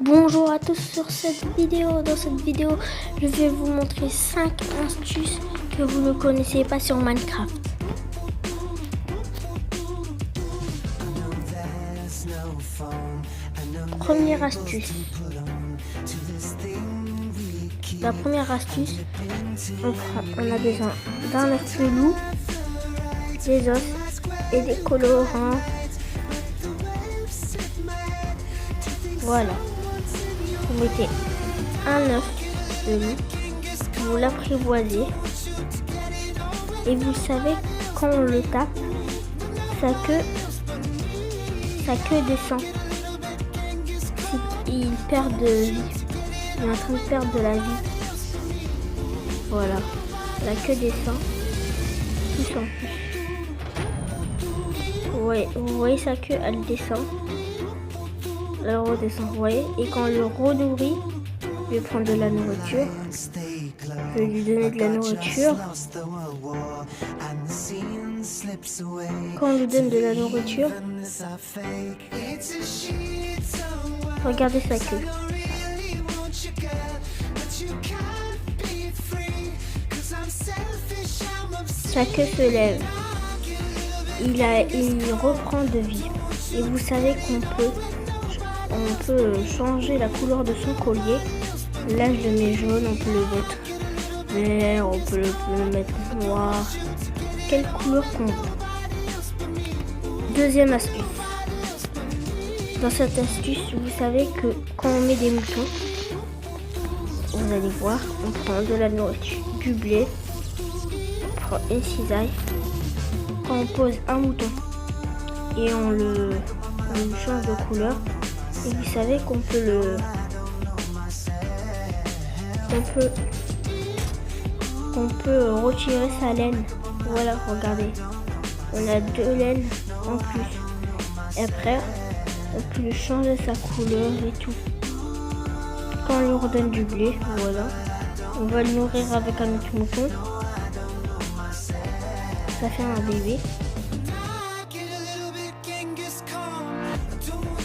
Bonjour à tous sur cette vidéo. Dans cette vidéo, je vais vous montrer 5 astuces que vous ne connaissez pas sur Minecraft. Première astuce. La première astuce, on a besoin d'un œuf pelou, des os et des colorants. Voilà. Vous mettez un œuf pelou, vous l'apprivoisez et vous savez quand on le tape, sa queue descend. Il perd de vie. Il est en train de perdre de la vie. Voilà. La queue descend. Plus en plus. Ouais, vous voyez sa queue, elle descend. Elle redescend, vous voyez. Et quand on le renourrit, je vais prendre de la nourriture. Je vais lui donner de la nourriture. Quand on lui donne de la nourriture, regardez sa queue. Sa queue se lève. Il reprend de vie. Et vous savez on peut changer la couleur de son collier. Là, je le mets jaune, on peut le mettre vert, on peut le mettre noir. Quelle couleur qu'on veut. Deuxième astuce. Dans cette astuce, vous savez que quand on met des moutons, vous allez voir, on prend de la nourriture, du blé, on prend une cisaille. Quand on pose un mouton et on le change de couleur, et vous savez qu'on peut on peut retirer sa laine. Voilà, regardez, on a 2 laines en plus. Et après, on peut lui changer sa couleur et tout. Quand on lui redonne du blé, voilà, on va le nourrir avec un autre mouton. Ça fait un bébé.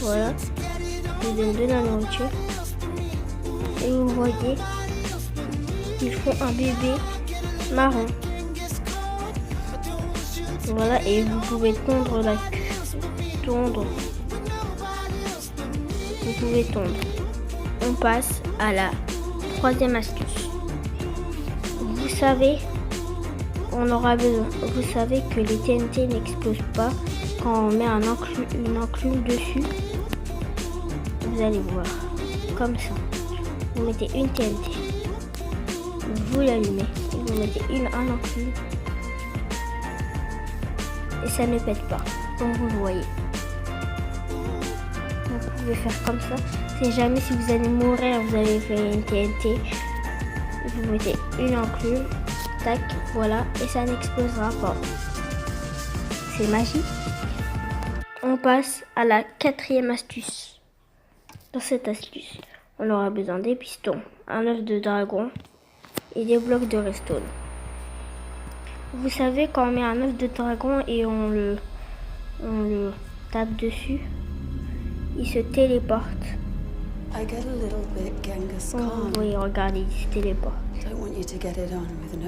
Voilà, je lui donne de la nourriture. Et vous voyez, ils font un bébé marron. Voilà, et vous pouvez tondre la queue. Vous pouvez tondre. On passe à la troisième astuce. Vous savez, on aura besoin. Vous savez que les TNT n'explosent pas quand on met une enclume dessus. Vous allez voir, comme ça. Vous mettez une TNT, vous l'allumez, vous mettez un enclume et ça ne pète pas, comme vous le voyez. Vous pouvez faire comme ça. Si jamais si vous allez mourir, vous avez fait une TNT, vous mettez une enclume, tac, voilà, et ça n'explosera pas. C'est magique. On passe à la quatrième astuce. Dans cette astuce, on aura besoin des pistons, un œuf de dragon et des blocs de redstone. Vous savez, quand on met un œuf de dragon et on le tape dessus, il se téléporte. Vous voyez, regardez, il se téléporte.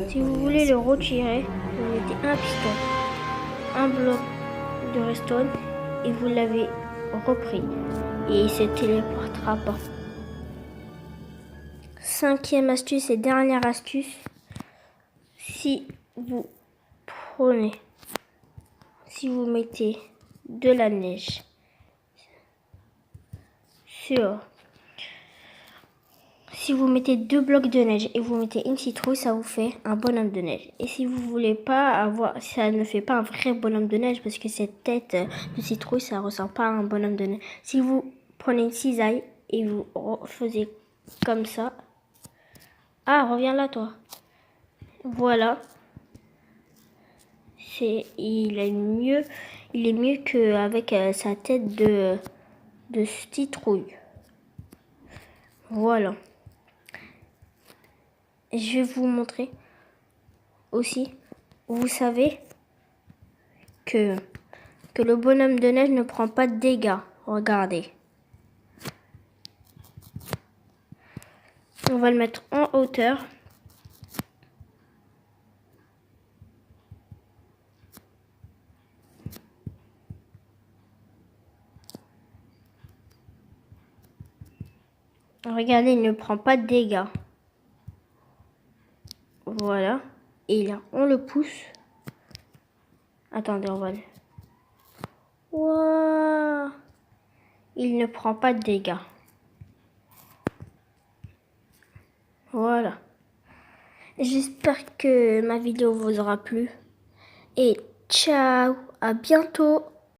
Si vous voulez le retirer, vous mettez un piston, un bloc de redstone et vous l'avez repris. Et il ne se téléportera pas. Cinquième astuce et dernière astuce. Si vous mettez de la neige si vous mettez 2 blocs de neige et vous mettez une citrouille, ça vous fait un bonhomme de neige. Et si vous voulez pas avoir, ça ne fait pas un vrai bonhomme de neige parce que cette tête de citrouille, ça ressemble pas à un bonhomme de neige. Si vous prenez une cisaille et vous faisiez comme ça. Ah, reviens là, toi. Voilà. Il est mieux qu'avec sa tête de citrouille. Voilà. Je vais vous montrer aussi. Vous savez que le bonhomme de neige ne prend pas de dégâts. Regardez. On va le mettre en hauteur. Regardez, il ne prend pas de dégâts. Voilà. Et là, on le pousse. Attendez, on va le... Wow. Il ne prend pas de dégâts. Voilà. J'espère que ma vidéo vous aura plu. Et ciao, à bientôt.